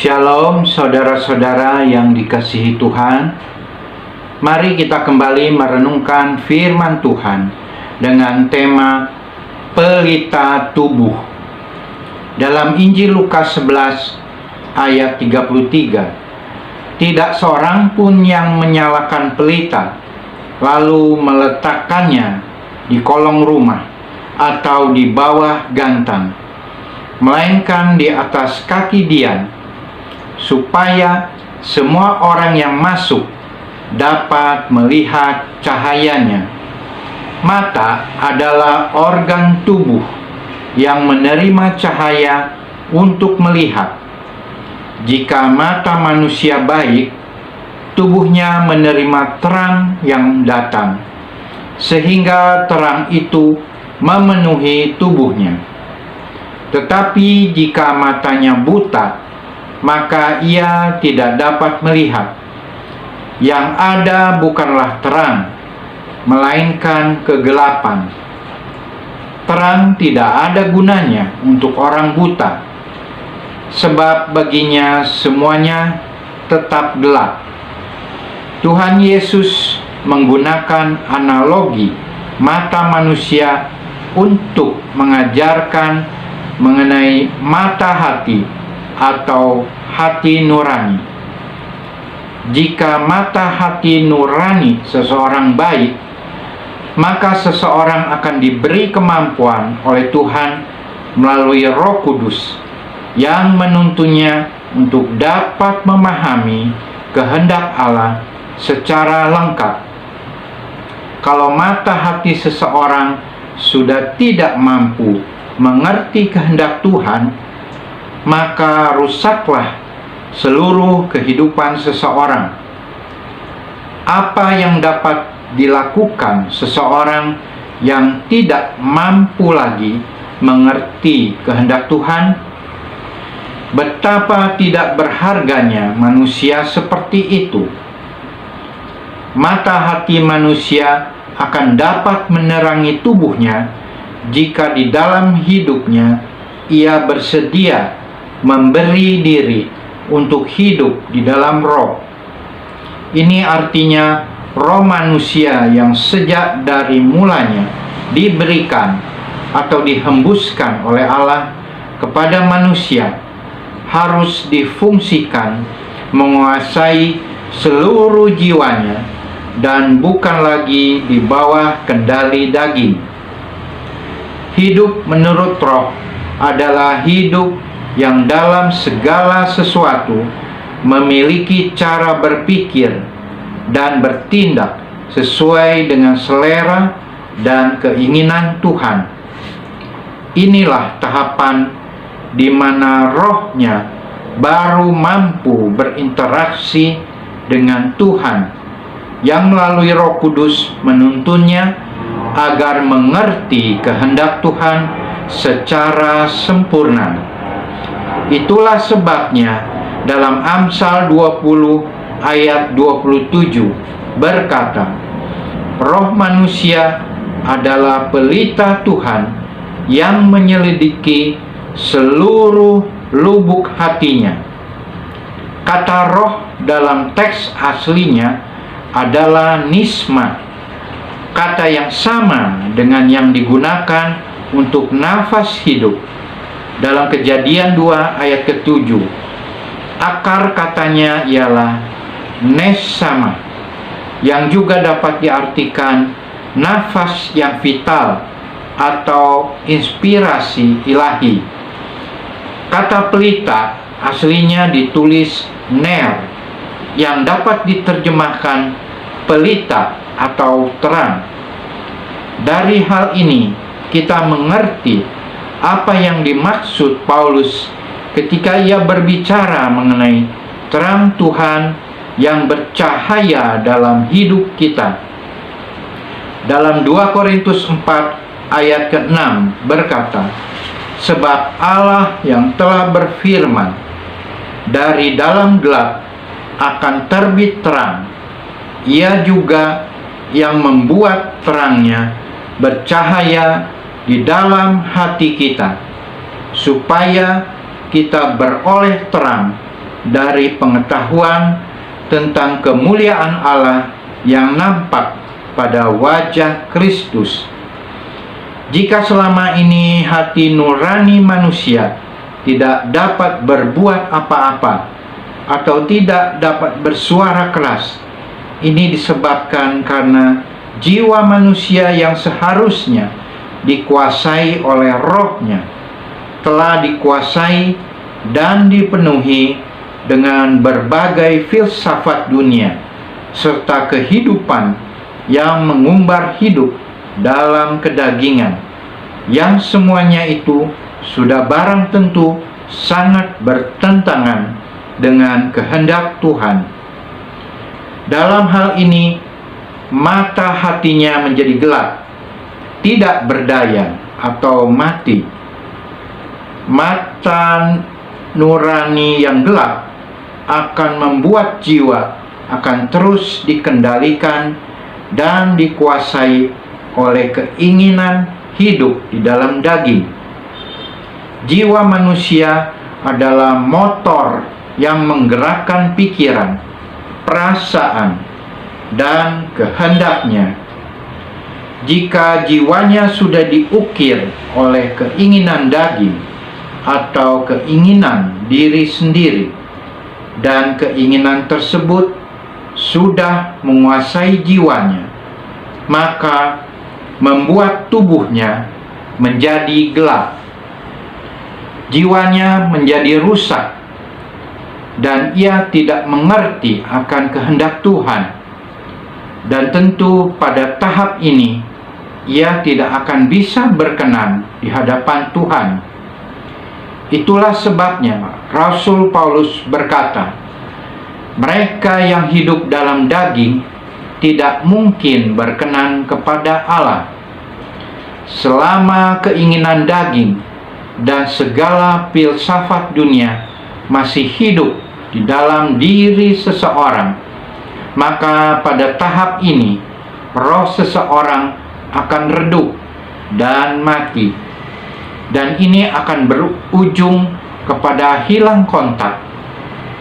Shalom saudara-saudara yang dikasihi Tuhan. Mari kita kembali merenungkan firman Tuhan dengan tema pelita tubuh. Dalam Injil Lukas 11 ayat 33, tidak seorang pun yang menyalakan pelita lalu meletakkannya di kolong rumah atau di bawah gantang, melainkan di atas kaki dian, supaya semua orang yang masuk dapat melihat cahayanya. Mata adalah organ tubuh yang menerima cahaya untuk melihat. Jika mata manusia baik, tubuhnya menerima terang yang datang, sehingga terang itu memenuhi tubuhnya. Tetapi jika matanya buta, maka ia tidak dapat melihat. Yang ada bukanlah terang, melainkan kegelapan. Terang tidak ada gunanya untuk orang buta, sebab baginya semuanya tetap gelap. Tuhan Yesus menggunakan analogi mata manusia untuk mengajarkan mengenai mata hati atau hati nurani. Jika mata hati nurani seseorang baik, maka seseorang akan diberi kemampuan oleh Tuhan melalui Roh Kudus yang menuntunnya untuk dapat memahami kehendak Allah secara lengkap. Kalau mata hati seseorang sudah tidak mampu mengerti kehendak Tuhan, maka rusaklah seluruh kehidupan seseorang. Apa yang dapat dilakukan seseorang yang tidak mampu lagi mengerti kehendak Tuhan? Betapa tidak berharganya manusia seperti itu. Mata hati manusia akan dapat menerangi tubuhnya jika di dalam hidupnya ia bersedia memberi diri untuk hidup di dalam roh. Ini artinya roh manusia yang sejak dari mulanya diberikan atau dihembuskan oleh Allah kepada manusia harus difungsikan menguasai seluruh jiwanya dan bukan lagi di bawah kendali daging. Hidup menurut roh adalah hidup yang dalam segala sesuatu memiliki cara berpikir dan bertindak sesuai dengan selera dan keinginan Tuhan. Inilah tahapan di mana rohnya baru mampu berinteraksi dengan Tuhan, yang melalui Roh Kudus menuntunnya agar mengerti kehendak Tuhan secara sempurna. Itulah sebabnya dalam Amsal 20 ayat 27 berkata, roh manusia adalah pelita Tuhan yang menyelidiki seluruh lubuk hatinya. Kata roh dalam teks aslinya adalah nisma, kata yang sama dengan yang digunakan untuk nafas hidup dalam Kejadian 2 ayat ke-7. Akar katanya ialah neshama, yang juga dapat diartikan nafas yang vital atau inspirasi ilahi. Kata pelita aslinya ditulis ner, yang dapat diterjemahkan pelita atau terang. Dari hal ini kita mengerti apa yang dimaksud Paulus ketika ia berbicara mengenai terang Tuhan yang bercahaya dalam hidup kita. Dalam 2 Korintus 4 ayat ke-6 berkata, sebab Allah yang telah berfirman, dari dalam gelap akan terbit terang, ia juga yang membuat terangnya bercahaya di dalam hati kita, supaya kita beroleh terang dari pengetahuan tentang kemuliaan Allah yang nampak pada wajah Kristus. Jika selama ini hati nurani manusia tidak dapat berbuat apa-apa atau tidak dapat bersuara keras, ini disebabkan karena jiwa manusia yang seharusnya dikuasai oleh rohnya telah dikuasai dan dipenuhi dengan berbagai filsafat dunia serta kehidupan yang mengumbar hidup dalam kedagingan, yang semuanya itu sudah barang tentu sangat bertentangan dengan kehendak Tuhan. Dalam hal ini, mata hatinya menjadi gelap, tidak berdaya atau mati. Mata nurani yang gelap akan membuat jiwa akan terus dikendalikan dan dikuasai oleh keinginan hidup di dalam daging. Jiwa manusia adalah motor yang menggerakkan pikiran, perasaan, dan kehendaknya. Jika jiwanya sudah diukir oleh keinginan daging atau keinginan diri sendiri, dan keinginan tersebut sudah menguasai jiwanya, maka membuat tubuhnya menjadi gelap. Jiwanya menjadi rusak, dan ia tidak mengerti akan kehendak Tuhan. Dan tentu pada tahap ini, ia tidak akan bisa berkenan di hadapan Tuhan. Itulah sebabnya Rasul Paulus berkata, mereka yang hidup dalam daging tidak mungkin berkenan kepada Allah. Selama keinginan daging dan segala filsafat dunia masih hidup di dalam diri seseorang, maka pada tahap ini roh seseorang akan redup dan mati, dan ini akan berujung kepada hilang kontak,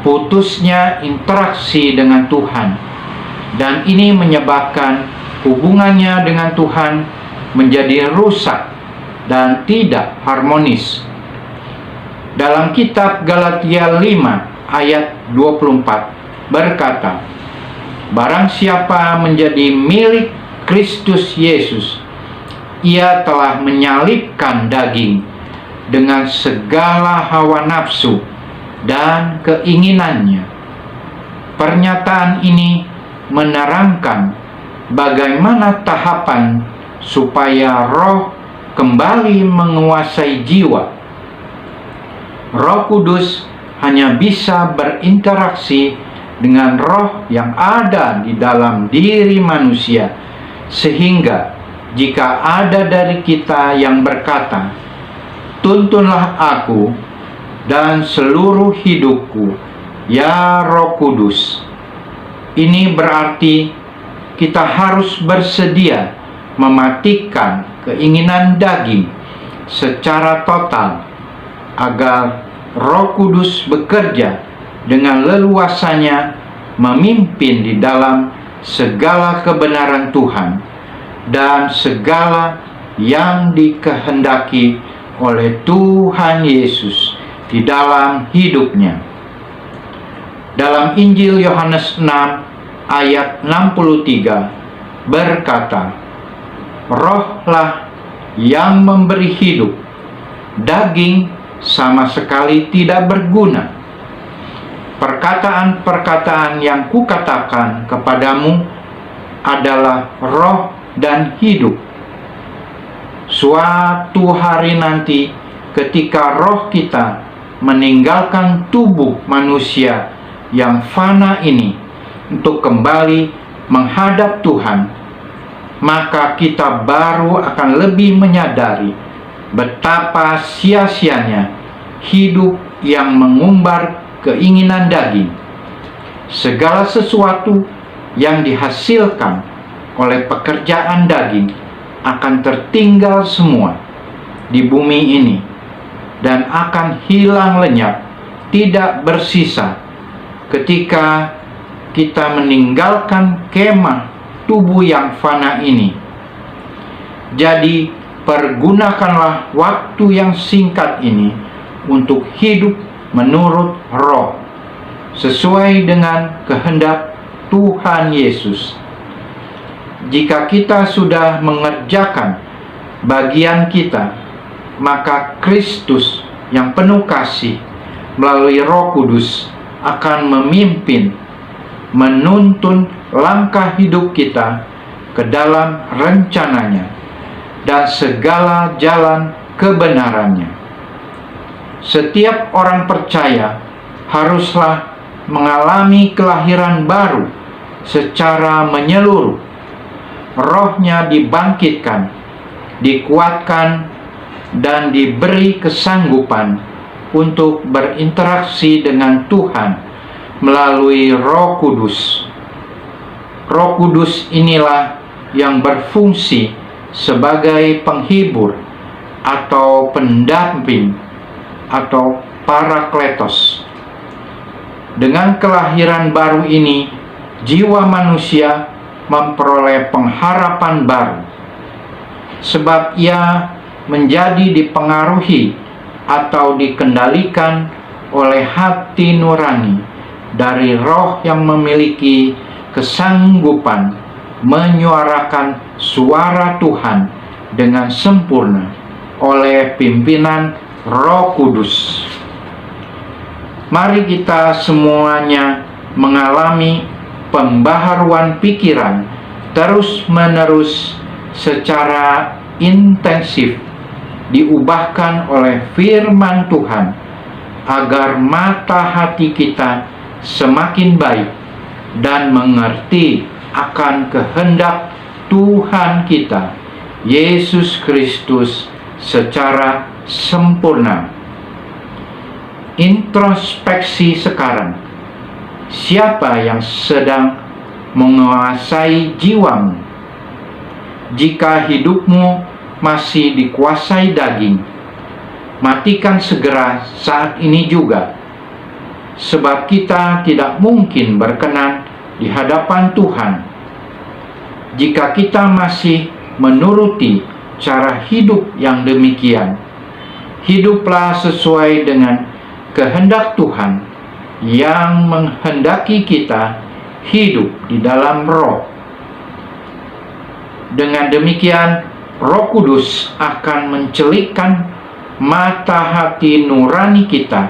putusnya interaksi dengan Tuhan, dan ini menyebabkan hubungannya dengan Tuhan menjadi rusak dan tidak harmonis. Dalam kitab Galatia 5 ayat 24 berkata, barang siapa menjadi milik Kristus Yesus, ia telah menyalibkan daging dengan segala hawa nafsu dan keinginannya. Pernyataan ini menerangkan bagaimana tahapan supaya roh kembali menguasai jiwa. Roh Kudus hanya bisa berinteraksi dengan roh yang ada di dalam diri manusia, sehingga jika ada dari kita yang berkata, tuntunlah aku dan seluruh hidupku, ya Roh Kudus, ini berarti kita harus bersedia mematikan keinginan daging secara total agar Roh Kudus bekerja dengan leluasanya memimpin di dalam segala kebenaran Tuhan dan segala yang dikehendaki oleh Tuhan Yesus di dalam hidupnya. Dalam Injil Yohanes 6 ayat 63 berkata, rohlah yang memberi hidup, daging sama sekali tidak berguna. Perkataan-perkataan yang kukatakan kepadamu adalah roh dan hidup. Suatu hari nanti, ketika roh kita meninggalkan tubuh manusia yang fana ini untuk kembali menghadap Tuhan, maka kita baru akan lebih menyadari betapa sia-sianya hidup yang mengumbar keinginan daging. Segala sesuatu yang dihasilkan oleh pekerjaan daging akan tertinggal semua di bumi ini dan akan hilang lenyap, tidak bersisa ketika kita meninggalkan kemah tubuh yang fana ini. Jadi, pergunakanlah waktu yang singkat ini untuk hidup menurut Roh, sesuai dengan kehendak Tuhan Yesus. Jika kita sudah mengerjakan bagian kita, maka Kristus yang penuh kasih melalui Roh Kudus akan memimpin, menuntun langkah hidup kita ke dalam rencananya dan segala jalan kebenarannya. Setiap orang percaya haruslah mengalami kelahiran baru secara menyeluruh. Rohnya dibangkitkan, dikuatkan, dan diberi kesanggupan untuk berinteraksi dengan Tuhan melalui Roh Kudus. Roh Kudus inilah yang berfungsi sebagai penghibur atau pendamping atau parakletos. Dengan kelahiran baru ini, jiwa manusia memperoleh pengharapan baru, sebab ia menjadi dipengaruhi atau dikendalikan oleh hati nurani dari Roh yang memiliki kesanggupan menyuarakan suara Tuhan dengan sempurna oleh pimpinan Roh Kudus. Mari kita semuanya mengalami pembaharuan pikiran terus-menerus secara intensif, diubahkan oleh firman Tuhan, agar mata hati kita semakin baik dan mengerti akan kehendak Tuhan kita, Yesus Kristus, secara sempurna. Introspeksi sekarang. Siapa yang sedang menguasai jiwamu? Jika hidupmu masih dikuasai daging, matikan segera saat ini juga, sebab kita tidak mungkin berkenan di hadapan Tuhan jika kita masih menuruti cara hidup yang demikian. Hiduplah sesuai dengan kehendak Tuhan yang menghendaki kita hidup di dalam Roh. Dengan demikian, Roh Kudus akan mencelikkan mata hati nurani kita,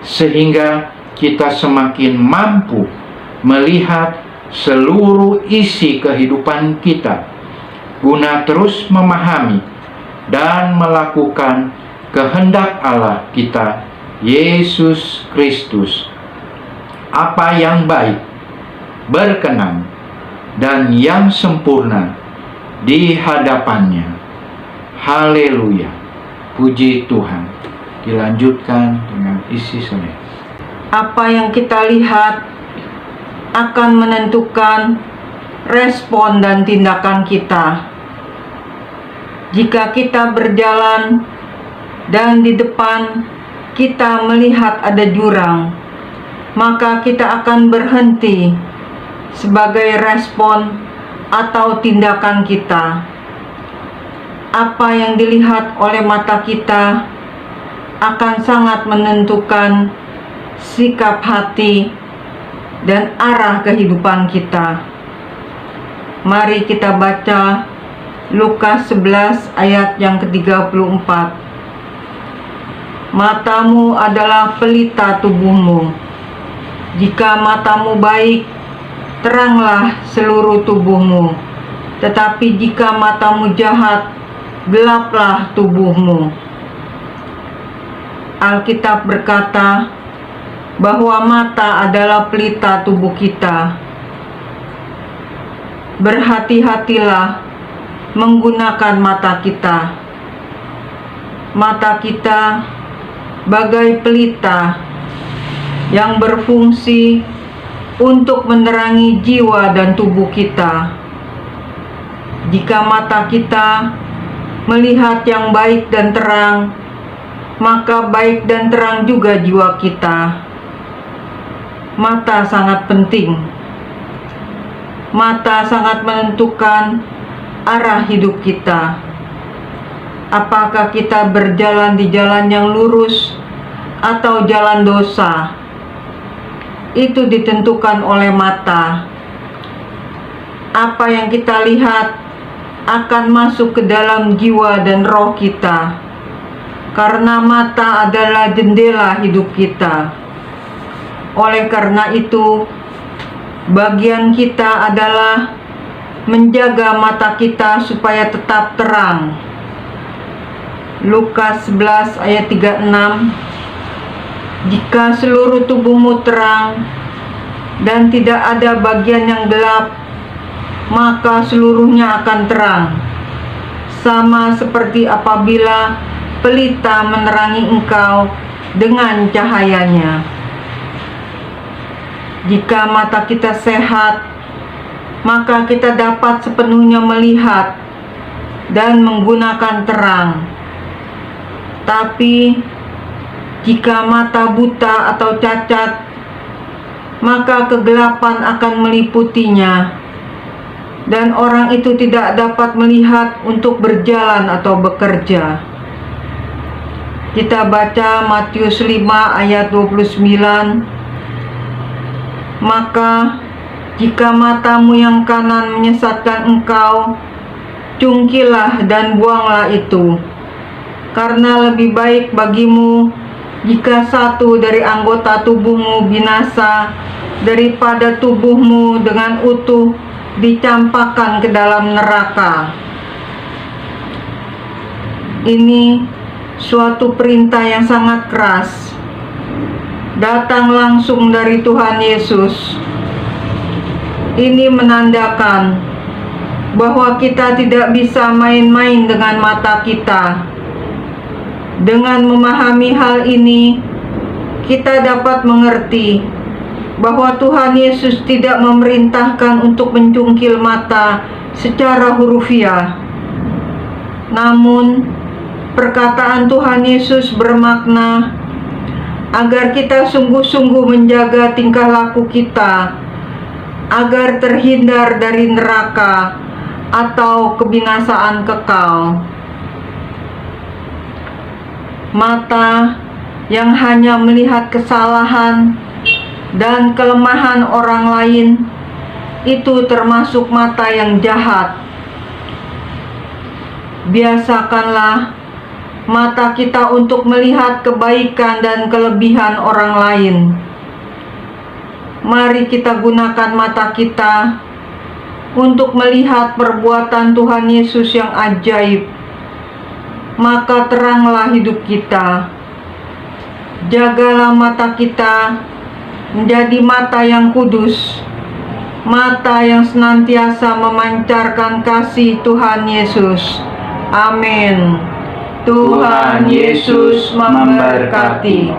sehingga kita semakin mampu melihat seluruh isi kehidupan kita, guna terus memahami dan melakukan kehendak Allah kita, Yesus Kristus, apa yang baik, berkenan, dan yang sempurna di hadapannya. Haleluya. Puji Tuhan. Dilanjutkan dengan isi saudara. Apa yang kita lihat akan menentukan respon dan tindakan kita. Jika kita berjalan dan di depan kita melihat ada jurang, maka kita akan berhenti sebagai respon atau tindakan kita. Apa yang dilihat oleh mata kita akan sangat menentukan sikap hati dan arah kehidupan kita. Mari kita baca Lukas 11 ayat yang ke-34. Matamu adalah pelita tubuhmu. Jika matamu baik, teranglah seluruh tubuhmu. Tetapi jika matamu jahat, gelaplah tubuhmu. Alkitab berkata bahwa mata adalah pelita tubuh kita. Berhati-hatilah menggunakan mata kita. Mata kita bagai pelita yang berfungsi untuk menerangi jiwa dan tubuh kita. Jika mata kita melihat yang baik dan terang, maka baik dan terang juga jiwa kita. mata sangat penting. Mata sangat menentukan arah hidup kita. Apakah kita berjalan di jalan yang lurus atau jalan dosa? Itu ditentukan oleh mata. Apa yang kita lihat akan masuk ke dalam jiwa dan roh kita, karena mata adalah jendela hidup kita. Oleh karena itu, bagian kita adalah menjaga mata kita supaya tetap terang. Lukas 11 ayat 36, jika seluruh tubuhmu terang dan tidak ada bagian yang gelap, maka seluruhnya akan terang, sama seperti apabila pelita menerangi engkau dengan cahayanya. Jika mata kita sehat, maka kita dapat sepenuhnya melihat dan menggunakan terang. Tapi jika mata buta atau cacat, maka kegelapan akan meliputinya, dan orang itu tidak dapat melihat untuk berjalan atau bekerja. Kita baca Matius 5 ayat 29. Maka jika matamu yang kanan menyesatkan engkau, cungkilah dan buanglah itu. Karena lebih baik bagimu jika satu dari anggota tubuhmu binasa daripada tubuhmu dengan utuh dicampakkan ke dalam neraka. Ini suatu perintah yang sangat keras, datang langsung dari Tuhan Yesus. Ini menandakan bahwa kita tidak bisa main-main dengan mata kita. Dengan memahami hal ini, kita dapat mengerti bahwa Tuhan Yesus tidak memerintahkan untuk mencungkil mata secara hurufiah. Namun, perkataan Tuhan Yesus bermakna agar kita sungguh-sungguh menjaga tingkah laku kita, agar terhindar dari neraka atau kebinasaan kekal. Mata yang hanya melihat kesalahan dan kelemahan orang lain, itu termasuk mata yang jahat. Biasakanlah mata kita untuk melihat kebaikan dan kelebihan orang lain. Mari kita gunakan mata kita untuk melihat perbuatan Tuhan Yesus yang ajaib. Maka teranglah hidup kita. Jagalah mata kita menjadi mata yang kudus, mata yang senantiasa memancarkan kasih Tuhan Yesus. Amin. Tuhan Yesus memberkati.